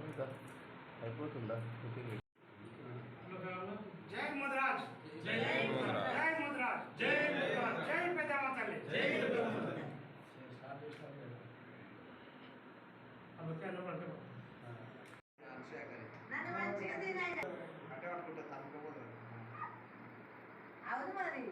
అయిపోతుందా? జై ముద్రాజ్, జై ముద్రాజ్, జై ముద్రాజ్, జై ముద్రాజ్, జై పెద్దమ్మ తల్లి, జై ముద్రాజ్. అవును మరి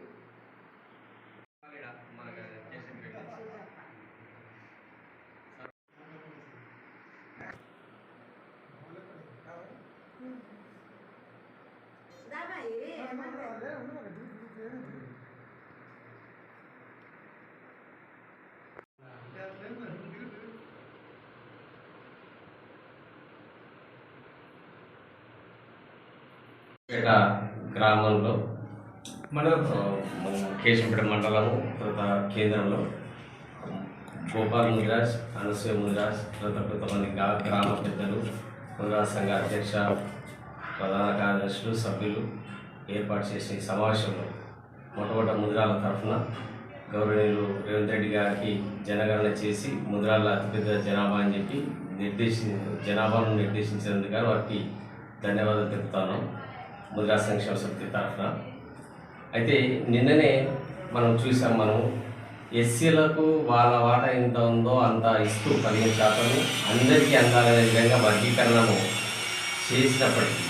పేట గ్రామంలో కేశంపేట మండలము తర్వాత కేంద్రంలో గోపాల్ ముదిరాజ్, అనసూయ ముదిరాజ్, తర్వాత కొంతమంది గ్రామ పెద్దలు, ముదిరాజ్ సంఘ అధ్యక్ష, ప్రధాన కార్యదర్శులు, సభ్యులు ఏర్పాటు చేసిన ఈ సమావేశంలో మొట్టమొదటి ముదిరాల తరఫున గౌరవనీయులు రేవంత్ రెడ్డి గారికి జనగణన చేసి ముదిరాల అతిపెద్ద జనాభా అని చెప్పి జనాభాను నిర్దేశించినందుకు గాను వారికి ధన్యవాదాలు తెలుపుతాను ముదిరా సంక్షేమ సమితి తరఫున. అయితే నిన్ననే మనం చూసాం, మనం ఎస్సీలకు వాళ్ళ వాటా ఎంత ఉందో అంత ఇస్తూ 15% అందరికీ అందాలనే విధంగా వర్గీకరణను చేసినప్పటికీ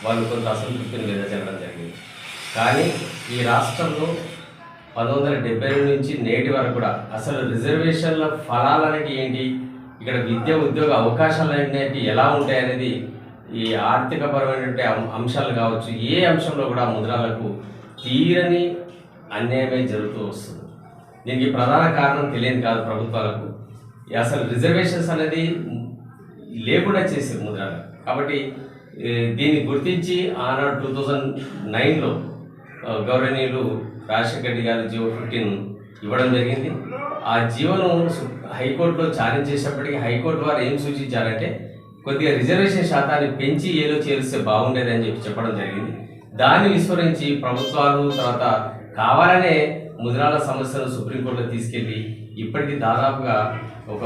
వాళ్ళు కొంత అసంతృప్తిని వెదజల్లడం జరిగింది. కానీ ఈ రాష్ట్రంలో 1970 నుంచి నేటి వరకు కూడా అసలు రిజర్వేషన్ల ఫలాలు అనేవి ఏంటి, ఇక్కడ విద్య ఉద్యోగ అవకాశాలు అనేవి ఎలా ఉంటాయి అనేది, ఈ ఆర్థికపరమైనటువంటి అంశాలు కావచ్చు, ఏ అంశంలో కూడా ముద్రాలకు తీరని అన్యాయమే జరుగుతూ వస్తుంది. దీనికి ప్రధాన కారణం తెలియదు కాదు ప్రభుత్వాలకు, అసలు రిజర్వేషన్స్ అనేది లేకుండా చేసేది ముద్రాలు. కాబట్టి దీన్ని గుర్తించి ఆనాడు 2009లో గౌరవనీయులు రాజశేఖర రెడ్డి గారు జీవో 15 ఇవ్వడం జరిగింది. ఆ జీవోను హైకోర్టులో ఛాలెంజ్ చేసినప్పటికీ హైకోర్టు వారు ఏం సూచించారంటే కొద్దిగా రిజర్వేషన్ శాతాన్ని పెంచి ఏదో చేరిస్తే బాగుండేదని చెప్పడం జరిగింది. దాన్ని విస్మరించి ప్రభుత్వాలు తర్వాత కావాలనే ముద్రాల సమస్యను సుప్రీంకోర్టులో తీసుకెళ్ళి ఇప్పటికీ దాదాపుగా ఒక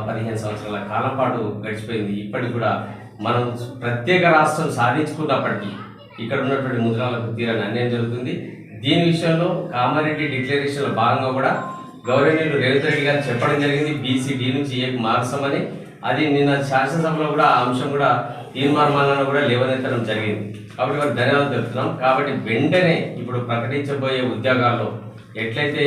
15 సంవత్సరాల కాలం పాటు గడిచిపోయింది. ఇప్పటికి కూడా మనం ప్రత్యేక రాష్ట్రం సాధించుకున్నప్పటికీ ఇక్కడ ఉన్నటువంటి ముద్రాలకు తీరని అన్యాయం జరుగుతుంది. దీని విషయంలో కామారెడ్డి డిక్లరేషన్లో భాగంగా కూడా గౌరవనీయులు రేవంత్ రెడ్డి గారు చెప్పడం జరిగింది, BC-D నుంచి A మార్చమని. అది నిన్న శాసనసభలో కూడా ఆ అంశం కూడా తీర్మానాలను కూడా లేవనెత్తడం జరిగింది. కాబట్టి వారికి ధన్యవాదాలు తెలుపుతున్నాం. కాబట్టి వెంటనే ఇప్పుడు ప్రకటించబోయే ఉద్యోగాల్లో ఎట్లయితే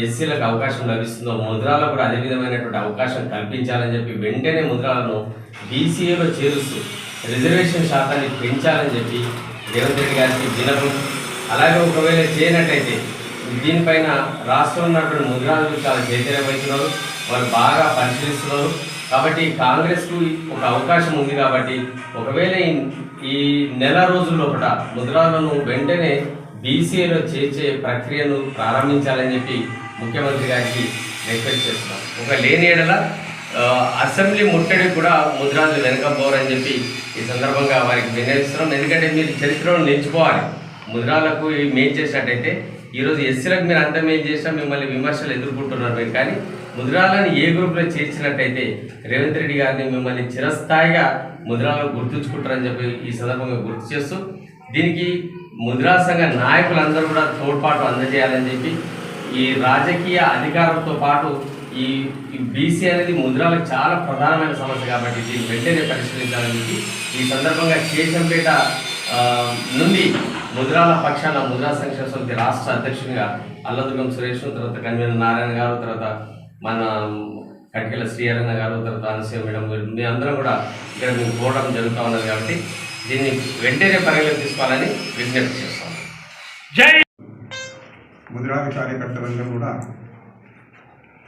ఎస్సీలకు అవకాశం లభిస్తుందో ముద్రాలకు కూడా అదే విధమైనటువంటి అవకాశం కల్పించాలని చెప్పి వెంటనే ముద్రాలను BCAలో చేరుస్తూ రిజర్వేషన్ శాతాన్ని పెంచాలని చెప్పి రేవంత్ రెడ్డి గారికి వినడం. అలాగే ఒకవేళ చేయనట్టయితే దీనిపైన రాష్ట్రంలో ఉన్నటువంటి ముద్రాలు చాలా చైతన్యం వహిస్తున్నారు, వాళ్ళు బాగా పరిశీలిస్తున్నారు. కాబట్టి కాంగ్రెస్కు ఒక అవకాశం ఉంది. కాబట్టి ఒకవేళ ఈ నెల రోజుల్లో కూడా ముద్రాలను వెంటనే BCAలో చేర్చే ప్రక్రియను ప్రారంభించాలని చెప్పి ముఖ్యమంత్రి గారికి రిక్వెస్ట్ చేస్తున్నాం. ఒక లేని ఏడల అసెంబ్లీ ముట్టడి కూడా ముద్రాలు వెనకపోరని చెప్పి ఈ సందర్భంగా వారికి విన్నవిస్తున్నాం. ఎందుకంటే మీరు చరిత్రలో నిలిచిపోవాలి. ముద్రాలకు మేలు చేసినట్టయితే ఈరోజు ఎస్సీలకు మీరు అంత మేలు చేసినా మిమ్మల్ని విమర్శలు ఎదుర్కొంటున్నారు మీరు. కానీ ముద్రాలను ఏ గ్రూప్లో చేర్చినట్టయితే రేవంత్ రెడ్డి గారిని మిమ్మల్ని చిరస్థాయిగా ముద్రాలను గుర్తుంచుకుంటారని చెప్పి ఈ సందర్భంగా గుర్తు చేస్తూ దీనికి ముద్రా సంఘ నాయకులందరూ కూడా తోడ్పాటు అందజేయాలని చెప్పి ఈ రాజకీయ అధికారంతో పాటు ఈ BC అనేది ముద్రాలకు చాలా ప్రధానమైన సమస్య. కాబట్టి దీన్ని వెంటనే పరిశీలించాలని చెప్పి ఈ సందర్భంగా కేశంపేట నుండి ముద్రాల పక్షాన ముద్రా సంక్షేమ సమితి రాష్ట్ర అధ్యక్షునిగా అల్లదుర్గం సురేష్, తర్వాత కన్వీనర్ నారాయణ గారు, తర్వాత మన కటికల శ్రీహరణ గారు, తర్వాత అనసూయ మేడం, మీ అందరం కూడా ఇక్కడ మేము పోవడం జరుగుతూ ఉన్నది. కాబట్టి దీన్ని వెంటనే పరిగణలోకి తీసుకోవాలని విజ్ఞప్తి చేస్తాం. జై ముదిరాది కార్యకర్తలందరూ కూడా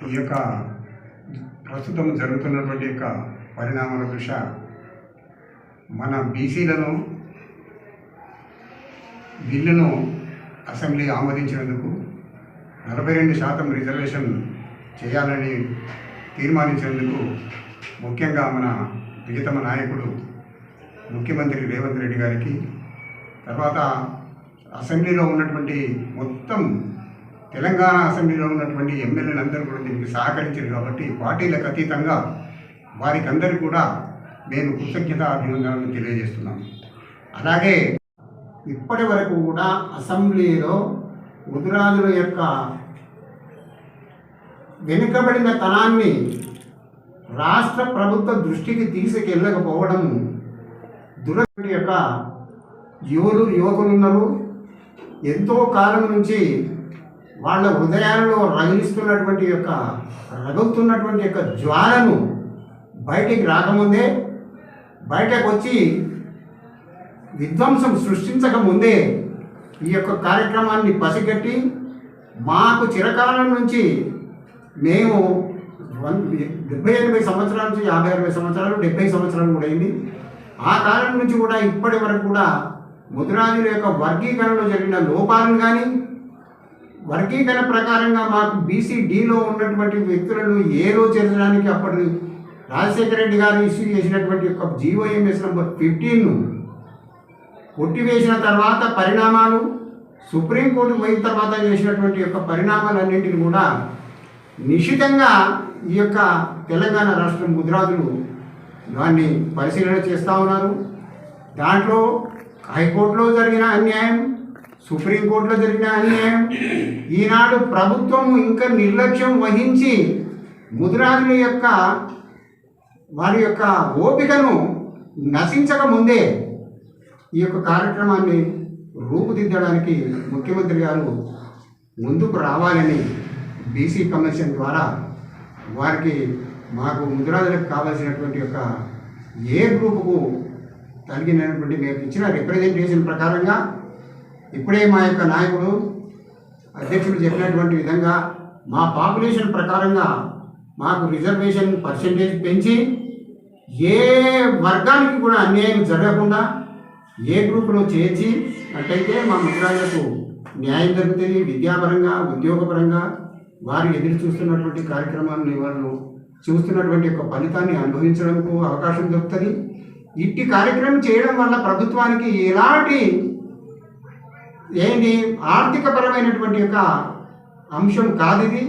ఈ యొక్క ప్రస్తుతం జరుగుతున్నటువంటి యొక్క పరిణామాల దృష్ట్యా మన BCలను బిల్లును అసెంబ్లీ ఆమోదించినందుకు 42% రిజర్వేషన్ చేయాలని తీర్మానించినందుకు ముఖ్యంగా మన ప్రియతమ నాయకుడు ముఖ్యమంత్రి రేవంత్ రెడ్డి గారికి, తర్వాత అసెంబ్లీలో ఉన్నటువంటి మొత్తం తెలంగాణ అసెంబ్లీలో ఉన్నటువంటి ఎమ్మెల్యేలందరూ కూడా దీనికి సహకరించారు. కాబట్టి పార్టీలకు అతీతంగా వారికి అందరికీ కూడా మేము కృతజ్ఞత అభినందనలు తెలియజేస్తున్నాం. అలాగే ఇప్పటి వరకు కూడా అసెంబ్లీలో ముదిరాజుల యొక్క వెనుకబడిన తనాన్ని రాష్ట్ర ప్రభుత్వ దృష్టికి తీసుకెళ్ళకపోవడం దురదృష్టం. యొక్క యువకులు ఉన్నారు, ఎంతో కాలం నుంచి వాళ్ళ హృదయాలలో రగిలిస్తున్నటువంటి రగులుతున్నటువంటి జ్వాలను బయటికి రాకముందే, బయటకు వచ్చి విధ్వంసం సృష్టించకముందే ఈ యొక్క కార్యక్రమాన్ని పసిగట్టి మాకు చిరకాలం నుంచి మేము 70-80 సంవత్సరాల నుంచి 50-60 సంవత్సరాలు 70 సంవత్సరాలు కూడా అయింది. ఆ కాలం నుంచి కూడా ఇప్పటి వరకు కూడా ముదిరాజుల యొక్క వర్గీకరణలో జరిగిన లోపాలను కానీ, వర్గీకరణ ప్రకారంగా మాకు BCDలో ఉన్నటువంటి వ్యక్తులను ఏలో చేర్చడానికి అప్పటి రాజశేఖర రెడ్డి గారు ఇష్యూ చేసినటువంటి GOMS నంబర్ 15ను కొట్టివేసిన తర్వాత పరిణామాలు, సుప్రీంకోర్టు పోయిన తర్వాత చేసినటువంటి పరిణామాలన్నింటినీ కూడా నిశితంగా ఈ తెలంగాణ రాష్ట్రం ముదిరాజులు దాన్ని పరిశీలన చేస్తూ ఉన్నారు. దాంట్లో హైకోర్టులో జరిగిన అన్యాయం, సుప్రీంకోర్టులో జరిగిన అన్యాయం, ఈనాడు ప్రభుత్వం ఇంకా నిర్లక్ష్యం వహించి ముదిరాజుల వారి ఓపికను నశించక ముందే ఈ కార్యక్రమాన్ని రూపుదిద్దడానికి ముఖ్యమంత్రి గారు ముందుకు రావాలని BC కమిషన్ ద్వారా వారికి మాకు ముదిరాజులకు కావాల్సినటువంటి ఏ గ్రూపుకు కలిగినటువంటి మేము ఇచ్చిన రిప్రజెంటేషన్ ప్రకారంగా ఇప్పుడే మా నాయకుడు అధ్యక్షుడు చెప్పినటువంటి విధంగా మా పాపులేషన్ ప్రకారంగా మాకు రిజర్వేషన్ పర్సెంటేజ్ పెంచి ఏ వర్గానికి కూడా అన్యాయం జరగకుండా ఏ గ్రూపులో చేర్చి అట్లయితే మా ముదిరాజులకు న్యాయం జరుగుతుంది. విద్యాపరంగా, ఉద్యోగపరంగా వారు ఎదురు చూస్తున్నటువంటి కార్యక్రమాన్ని వాళ్ళు చూస్తున్నటువంటి ఫలితాన్ని అనుభవించడానికి అవకాశం దొరుకుతుంది. ఇట్టి కార్యక్రమం చేయడం వల్ల ప్రభుత్వానికి ఎలాంటి ఆర్థికపరమైనటువంటి అంశం కాదు. ఇది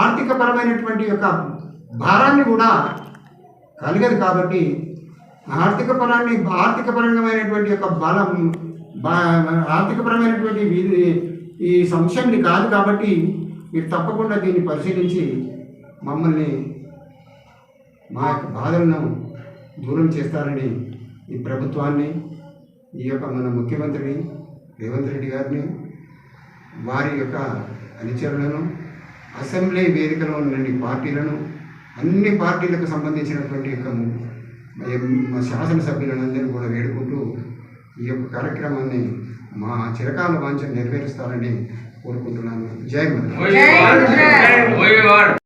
ఆర్థికపరమైనటువంటి భారాన్ని కూడా కలగదు. కాబట్టి ఆర్థికపరమైనటువంటి బలం, ఆర్థికపరమైనటువంటి ఈ సంశయంని కాదు. కాబట్టి మీరు తప్పకుండా దీన్ని పరిశీలించి మమ్మల్ని మా బాధలను దూరం చేస్తారని ఈ ప్రభుత్వాన్ని, ఈ మన ముఖ్యమంత్రిని రేవంత్ రెడ్డి గారిని, వారి అనుచరులను, అసెంబ్లీ వేదికలో ఉన్న పార్టీలను, అన్ని పార్టీలకు సంబంధించినటువంటి మా శాసనసభ్యులందరినీ కూడా వేడుకుంటూ ఈ కార్యక్రమాన్ని మా చిరకాల వాంఛను నెరవేరుస్తారని కోరుకుంటున్నాను. జై మాతా.